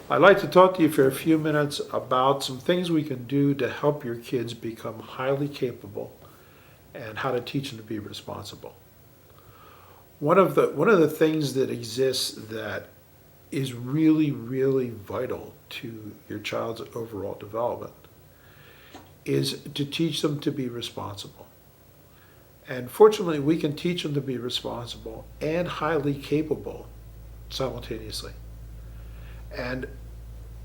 I'd like to talk to you for a few minutes about some things we can do to help your kids become highly capable and how to teach them to be responsible. One of the things that exists that is really, really vital to your child's overall development is to teach them to be responsible. And fortunately, we can teach them to be responsible and highly capable simultaneously. And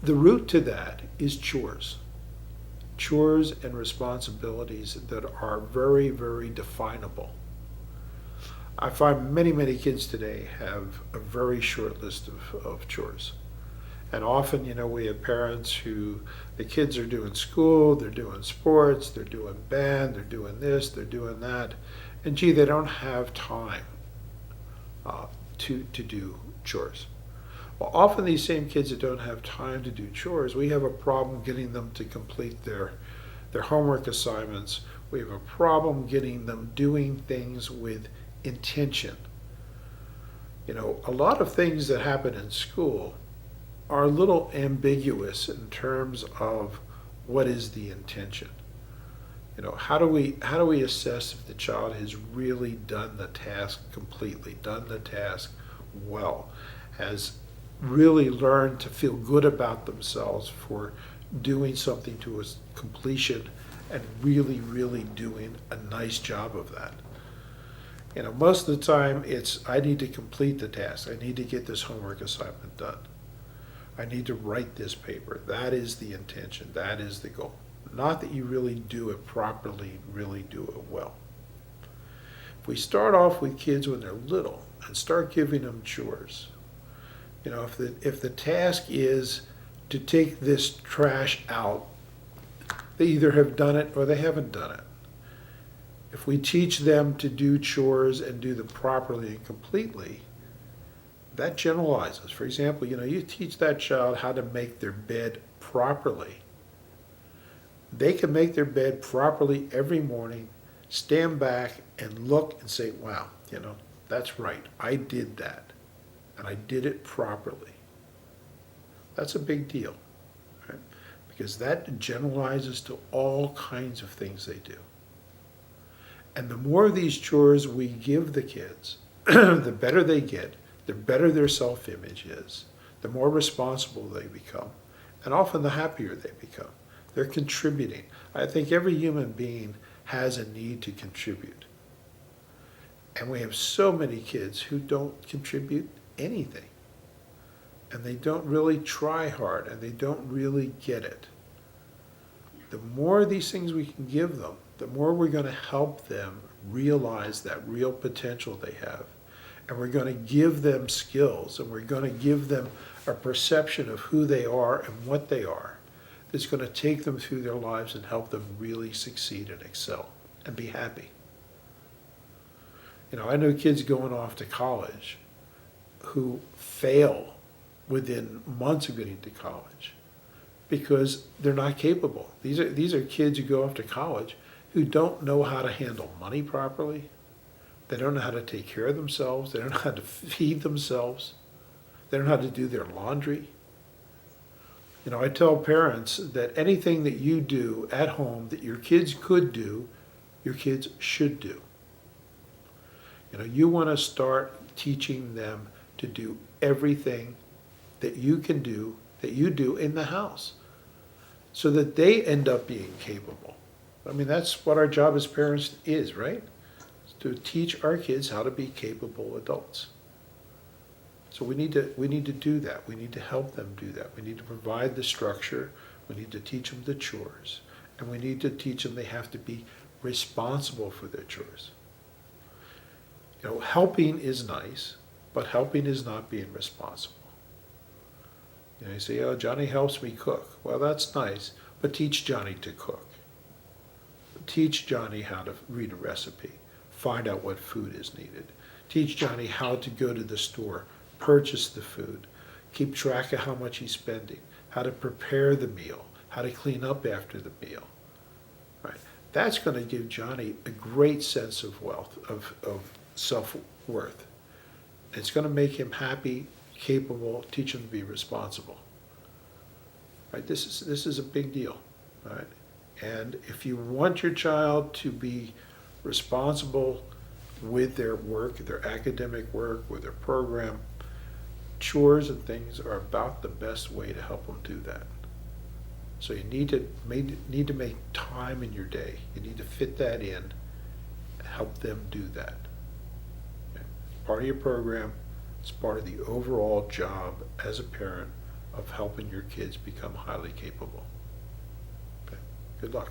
the root to that is chores. Chores and responsibilities that are very, very definable. I find many, many kids today have a very short list of chores. And often, we have parents who the kids are doing school, they're doing sports, they're doing band, they're doing this, they're doing that. And gee, they don't have time to do chores. Well, often these same kids that don't have time to do chores, we have a problem getting them to complete their homework assignments. We have a problem getting them doing things with intention. A lot of things that happen in school are a little ambiguous in terms of what is the intention. How do we assess if the child has really done the task completely, done the task well, has really learned to feel good about themselves for doing something to its completion and really, really doing a nice job of that. Most of the time it's, I need to complete the task. I need to get this homework assignment done. I need to write this paper. That is the intention. That is the goal. Not that you really do it properly, really do it well. If we start off with kids when they're little and start giving them chores, if the task is to take this trash out, they either have done it or they haven't done it. If we teach them to do chores and do them properly and completely, that generalizes. For example, you teach that child how to make their bed properly. They can make their bed properly every morning, stand back and look and say, wow, that's right, I did that. And I did it properly. That's a big deal, right? Because that generalizes to all kinds of things they do. And the more of these chores we give the kids, the better they get, the better their self-image is, the more responsible they become, and often the happier they become. They're contributing. I think every human being has a need to contribute. And we have so many kids who don't contribute anything. And they don't really try hard, and they don't really get it. The more of these things we can give them, the more we're going to help them realize that real potential they have. And we're going to give them skills, and we're going to give them a perception of who they are and what they are that's going to take them through their lives and help them really succeed and excel and be happy. I know kids going off to college who fail within months of getting to college because they're not capable. These are kids who go off to college who don't know how to handle money properly. They don't know how to take care of themselves. They don't know how to feed themselves. They don't know how to do their laundry. I tell parents that anything that you do at home that your kids could do, your kids should do. You want to start teaching them to do everything that you can do, that you do in the house, so that they end up being capable. That's what our job as parents is, right? To teach our kids how to be capable adults. So we need to do that. We need to help them do that. We need to provide the structure. We need to teach them the chores. And we need to teach them they have to be responsible for their chores. Helping is nice, but helping is not being responsible. You say, oh, Johnny helps me cook. Well, that's nice, but teach Johnny to cook. Teach Johnny how to read a recipe, find out what food is needed. Teach Johnny how to go to the store, purchase the food, keep track of how much he's spending, how to prepare the meal, how to clean up after the meal. Right? That's going to give Johnny a great sense of wealth, of self-worth. It's going to make him happy, capable, teach him to be responsible. right? This is a big deal, right? And if you want your child to be responsible with their work, their academic work, with their program, chores and things are about the best way to help them do that. So you need to make time in your day. You need to fit that in, help them do that. Okay? Part of your program, it's part of the overall job as a parent of helping your kids become highly capable. Okay? Good luck.